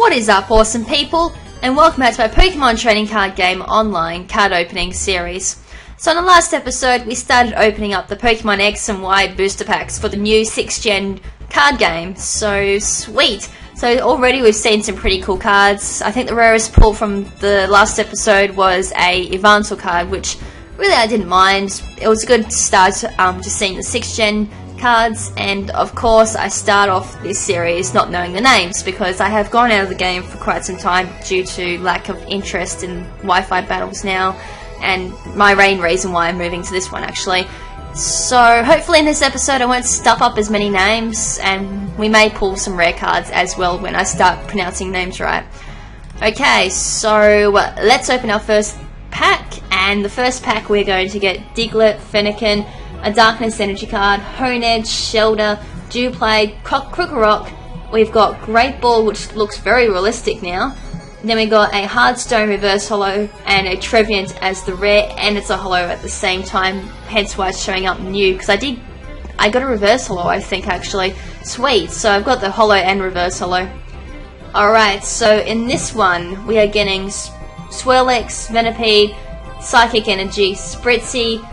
What is up, awesome people, and welcome back to my Pokemon trading card game online card opening series. So in the last episode, we started opening up the Pokemon X and Y booster packs for the new 6th gen card game. So sweet! So already we've seen some pretty cool cards. I think the rarest pull from the last episode was a Yveltal card, which really I didn't mind. It was a good start to just seeing the 6th gen cards, and of course I start off this series not knowing the names because I have gone out of the game for quite some time due to lack of interest in Wi-Fi battles now, and my main reason why I'm moving to this one actually. So hopefully in this episode I won't stuff up as many names, and we may pull some rare cards as well when I start pronouncing names right. Okay, so let's open our first pack, and the first pack we're going to get Diglett, Fennekin, a Darkness Energy card, Honedge, Shelder, Dewplay, Krokorok. We've got Great Ball, which looks very realistic now. Then we got a Hardstone Reverse Holo and a Trevenant as the rare, and it's a holo at the same time, hence why it's showing up new, because I got a Reverse Holo I think actually. Sweet, so I've got the holo and Reverse Holo. Alright, so in this one we are getting Swirlix, Venipede, Psychic Energy, Spritzy,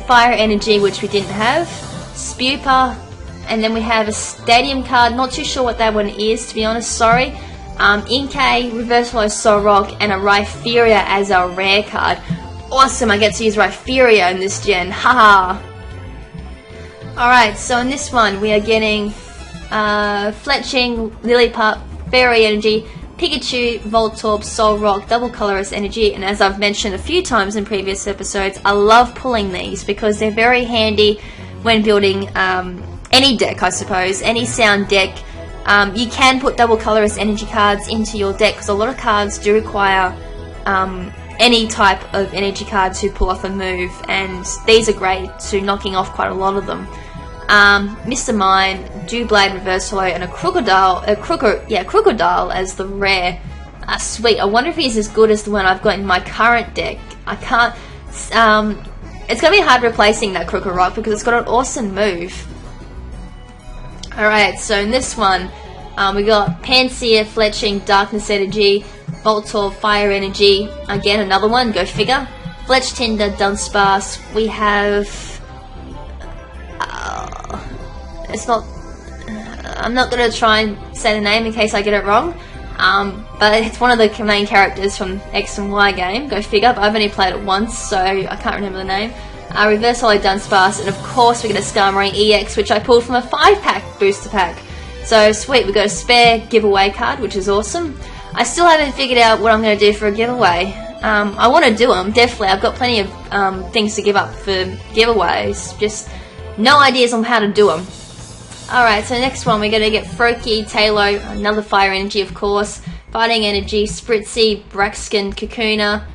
Fire Energy, which we didn't have, Spupa, and then we have a Stadium card, not too sure what that one is to be honest, sorry. Inkay, Reverse Holo Solrock, and a Rhypheria as our rare card. Awesome, I get to use Rhypheria in this gen, haha! Alright, so in this one we are getting Fletching, Lillipup, Fairy Energy, Pikachu, Voltorb, Solrock, Double Colorless Energy, and as I've mentioned a few times in previous episodes, I love pulling these because they're very handy when building any deck, I suppose, any sound deck. You can put Double Colorless Energy cards into your deck because a lot of cards do require any type of energy card to pull off a move, and these are great to knocking off quite a lot of them. Mr. Mime, Dewblade Reverse Holo, and a Crocodile as the rare. Sweet, I wonder if he's as good as the one I've got in my current deck. I can't, it's going to be hard replacing that Krokorok because it's got an awesome move. Alright, so in this one, we got Pansear, Fletching, Darkness Energy, Voltorb, Fire Energy, again another one, go figure. Fletch Tinder, Dunsparce, we have... I'm not going to try and say the name in case I get it wrong, but it's one of the main characters from X and Y game, go figure, but I've only played it once, so I can't remember the name. Reverse Holo Dunsparce, and of course we get a Skarmory EX, which I pulled from a 5-pack booster pack. So sweet, we got a spare giveaway card, which is awesome. I still haven't figured out what I'm going to do for a giveaway. I want to do them, definitely. I've got plenty of things to give up for giveaways, just no ideas on how to do them. Alright, so next one we're going to get Froakie, Tailo, another Fire Energy of course, Fighting Energy, Spritzy, Braxkin, Kakuna.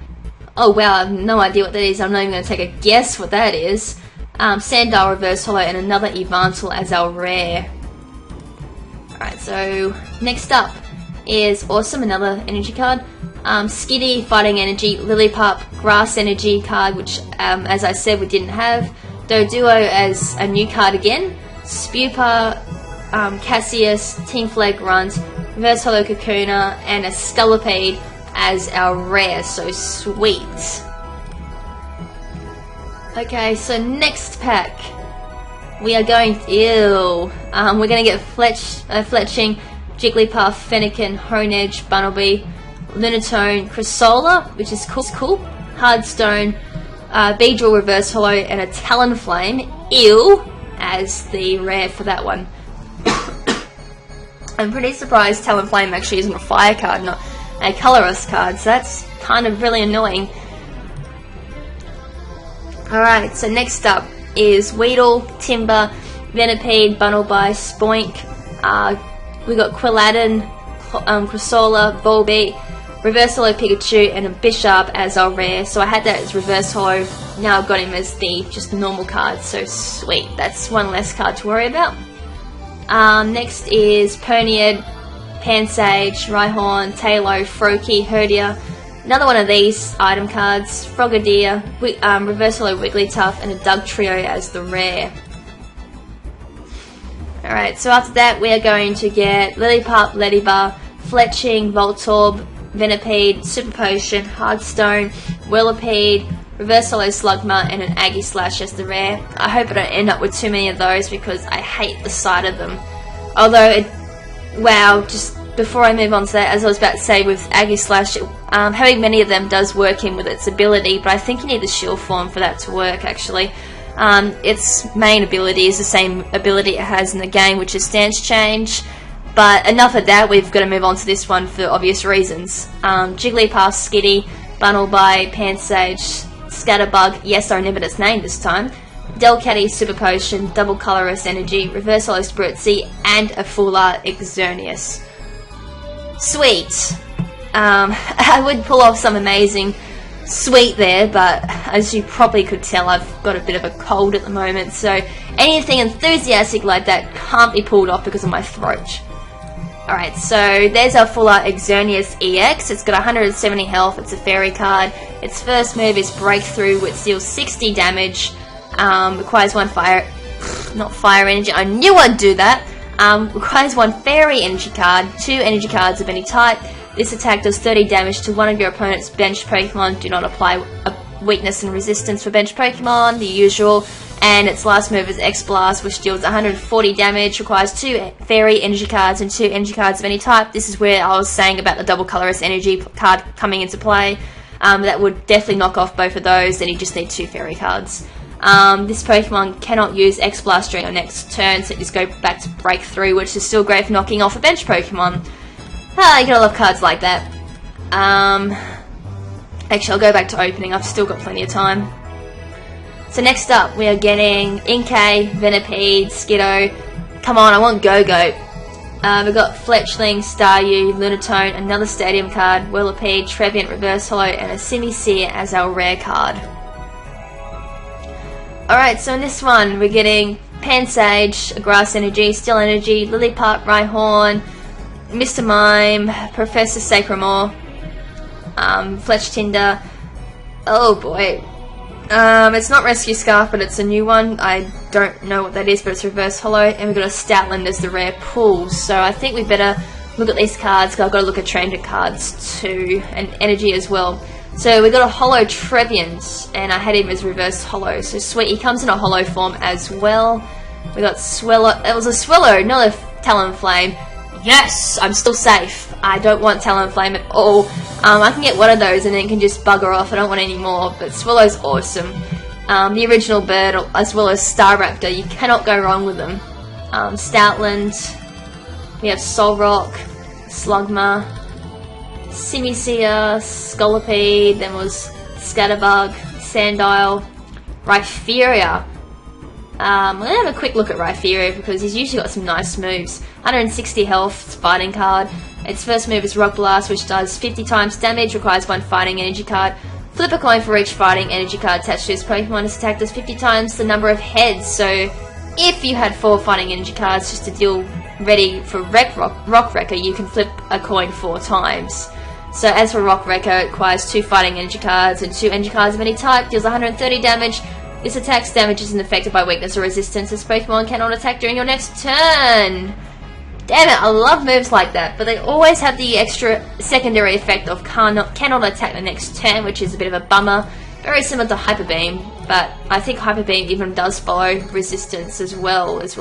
Oh wow, I have no idea what that is, I'm not even going to take a guess what that is. Sandile Reverse Holo, and another Yveltal as our rare. Alright, so next up is Awesome, another energy card. Skitty, Fighting Energy, Lillipup, Grass Energy card, which as I said we didn't have. Doduo as a new card again. Spupa, Cassius, Team Flag Grunt, Reverse Holo Kakuna, and a Scolipede as our rare, so sweet. Okay, so next pack we are going we're going to get Fletching, Jigglypuff, Fennekin, Honedge, Bunnelby, Lunatone, Cressola, which is cool, Hardstone, Beedrill Reverse Holo, and a Talonflame, as the rare for that one. I'm pretty surprised Talonflame actually isn't a fire card, not a colorless card, so that's kind of really annoying. Alright, so next up is Weedle, Timber, Venipede, Bunnelby, Spoink, we got Quilladin, Cressola, Volbeat, Reverse Holo Pikachu, and a Bishop as our rare. So I had that as Reverse Holo, now I've got him as just the normal card, so sweet. That's one less card to worry about. Next is Ponyard, Pansage, Rhyhorn, Tailo, Froakie, Herdia, another one of these item cards, Frogadier, Reverse Holo Wigglytuff, and a Dugtrio as the rare. Alright, so after that we are going to get Lillipup, Ladybug, Fletching, Voltorb, Venipede, Super Potion, Hearthstone, Whirlipede, Reverse Holo Slugma, and an Aegislash as the rare. I hope I don't end up with too many of those because I hate the sight of them. Although, wow, just before I move on to that, as I was about to say with Aegislash, having many of them does work in with its ability, but I think you need the shield form for that to work actually. Its main ability is the same ability it has in the game, which is Stance Change. But enough of that, we've got to move on to this one for obvious reasons. Jigglypuff, Skitty, Bunnelby, Pansage, Scatterbug, yes, I remembered its name this time, Delcatty, Super Potion, Double Colorless Energy, Reverse Holo Spritzy, and a Full Art Xerneas. Sweet. I would pull off some amazing sweet there, but as you probably could tell, I've got a bit of a cold at the moment, so anything enthusiastic like that can't be pulled off because of my throat. Alright, so there's our Full Art Xerneas EX. It's got 170 health, it's a fairy card. Its first move is Breakthrough, which deals 60 damage. Requires one not fire energy, I knew I'd do that. Requires one fairy energy card, 2 energy cards of any type. This attack does 30 damage to one of your opponent's benched Pokemon. Do not apply a weakness and resistance for benched Pokemon, the usual. And its last move is X-Blast, which deals 140 damage, requires 2 fairy energy cards and 2 energy cards of any type. This is where I was saying about the double colorless energy card coming into play. That would definitely knock off both of those, then you just need 2 fairy cards. This Pokemon cannot use X-Blast during your next turn, so just go back to Breakthrough, which is still great for knocking off a bench Pokemon. You gotta love cards like that. Actually, I'll go back to opening, I've still got plenty of time. So next up, we are getting Inkay, Venipede, Skiddo. Come on, I want Go-Go. We've got Fletchling, Staryu, Lunatone, another Stadium card, Whirlipede, Trevenant, Reverse Holo, and a Simisear as our rare card. Alright, so in this one, we're getting Pansage, a Grass Energy, Steel Energy, Lillipup, Rhyhorn, Mr. Mime, Professor Sacramore, Fletch Tinder. Oh boy. It's not Rescue Scarf, but it's a new one. I don't know what that is, but it's Reverse Holo, and we've got a Stoutland as the rare pull. So I think we better look at these cards, because I've got to look at Trainer cards too, and Energy as well. So we got a Holo Trevenant, and I had him as Reverse Holo. So sweet, he comes in a Holo form as well. We got Swellow. It was a Swellow, not a Talonflame. Yes, I'm still safe. I don't want Talonflame at all. I can get one of those and then can just bugger off. I don't want any more, but Swellow's awesome. The original bird, as well as Staraptor, you cannot go wrong with them. Stoutland, we have Solrock, Slugma, Simisear, Scolipede, then was Scatterbug, Sandile, Rhypheria. I'm going to have a quick look at Rhypheria because he's usually got some nice moves. 160 health, fighting card. Its first move is Rock Blast, which does 50 times damage, requires 1 fighting energy card. Flip a coin for each fighting energy card attached to this Pokemon. This attack does 50 times the number of heads, so if you had 4 fighting energy cards just to deal ready for Rock Wrecker, you can flip a coin 4 times. So as for Rock Wrecker, it requires 2 fighting energy cards and 2 energy cards of any type, deals 130 damage. This attack's damage isn't affected by weakness or resistance. This Pokemon cannot attack during your next turn. Damn it, I love moves like that, but they always have the extra secondary effect of cannot attack the next turn, which is a bit of a bummer. Very similar to Hyper Beam, but I think Hyper Beam even does follow resistance as well as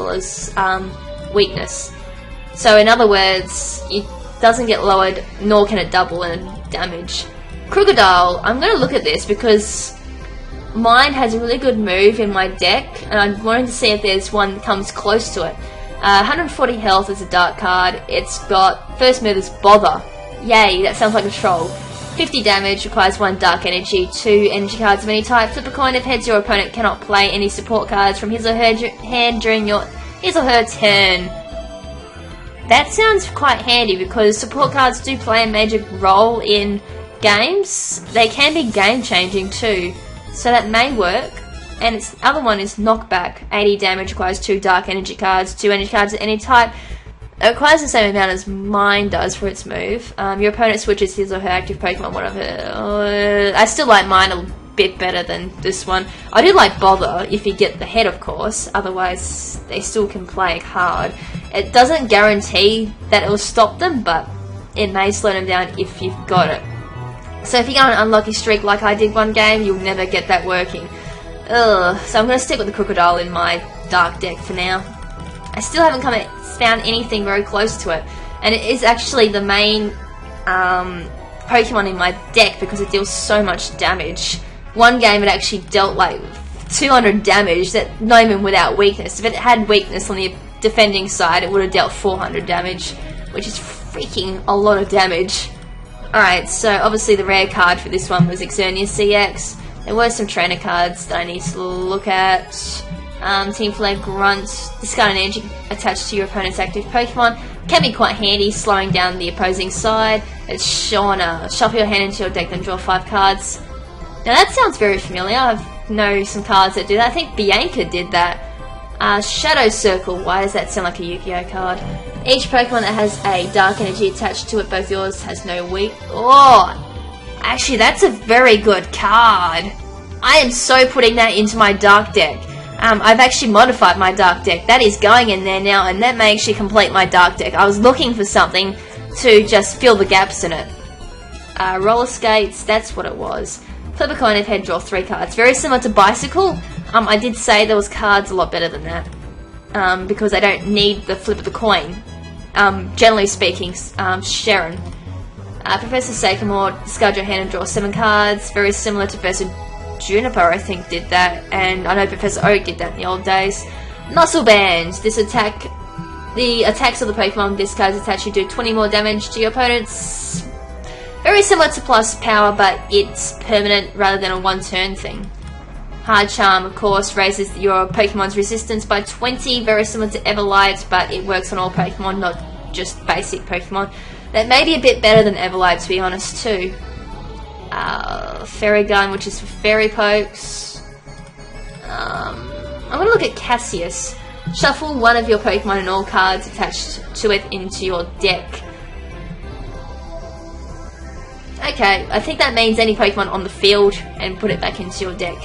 weakness. So in other words, it doesn't get lowered, nor can it double in damage. Krookodile, I'm going to look at this because mine has a really good move in my deck, and I'm wanting to see if there's one that comes close to it. 140 health is a dark card. It's got, first move is Bother. Yay, that sounds like a troll. 50 damage, requires 1 dark energy, 2 energy cards of any type. Flip a coin if heads, your opponent cannot play any support cards from his or her hand during his or her turn. That sounds quite handy because support cards do play a major role in games. They can be game changing too, so that may work. And its other one is Knockback. 80 damage, requires 2 dark energy cards, 2 energy cards of any type. It requires the same amount as mine does for its move. Your opponent switches his or her active Pokemon, one of her. I still like mine a bit better than this one. I do like Bother if you get the head, of course. Otherwise, they still can play hard. It doesn't guarantee that it will stop them, but it may slow them down if you've got it. So if you go on an unlucky streak like I did one game, you'll never get that working. Ugh. So I'm going to stick with the crocodile in my dark deck for now. I still haven't found anything very close to it, and it is actually the main Pokemon in my deck because it deals so much damage. One game it actually dealt like 200 damage, that not even without weakness. If it had weakness on the defending side, it would have dealt 400 damage, which is freaking a lot of damage. Alright, so obviously the rare card for this one was Xerneas CX. There were some trainer cards that I need to look at. Team Flare Grunt, discard an energy attached to your opponent's active Pokemon. Can be quite handy, slowing down the opposing side. It's Shauna. Shuffle your hand into your deck, then draw 5 cards. Now that sounds very familiar. I know some cards that do that. I think Bianca did that. Shadow Circle. Why does that sound like a Yu-Gi-Oh card? Each Pokemon that has a dark energy attached to it, both yours, has no weak. Oh! Actually, that's a very good card. I am so putting that into my dark deck. I've actually modified my dark deck. That is going in there now, and that may actually complete my dark deck. I was looking for something to just fill the gaps in it. Roller Skates, that's what it was. Flip a coin of head, draw 3 cards. Very similar to Bicycle. I did say there was cards a lot better than that. Because I don't need the flip of the coin. Generally speaking, Sharon. Professor Sycamore, discard your hand and draw 7 cards. Very similar to Professor Juniper, I think, did that. And I know Professor Oak did that in the old days. Muscle Band. The attacks of the Pokemon this card is attached, you do 20 more damage to your opponents. Very similar to Plus Power, but it's permanent rather than a one-turn thing. Hard Charm, of course, raises your Pokemon's resistance by 20. Very similar to Everlight, but it works on all Pokemon, not just basic Pokemon. That may be a bit better than Everlight, to be honest, too. Fairy Gun, which is for Fairy Pokes. I'm going to look at Cassius. Shuffle one of your Pokemon and all cards attached to it into your deck. Okay, I think that means any Pokemon on the field and put it back into your deck.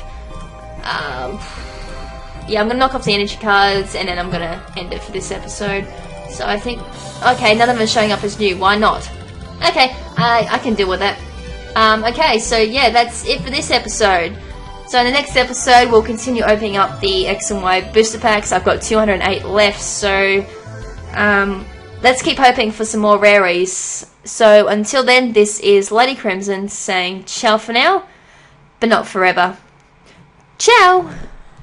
Yeah, I'm going to knock off the energy cards and then I'm going to end it for this episode. So I think... Okay, none of them are showing up as new. Why not? Okay, I can deal with that. Okay, so yeah, that's it for this episode. So in the next episode, we'll continue opening up the X and Y booster packs. I've got 208 left, so let's keep hoping for some more raries. So until then, this is LadyKrimZen saying ciao for now, but not forever. Ciao!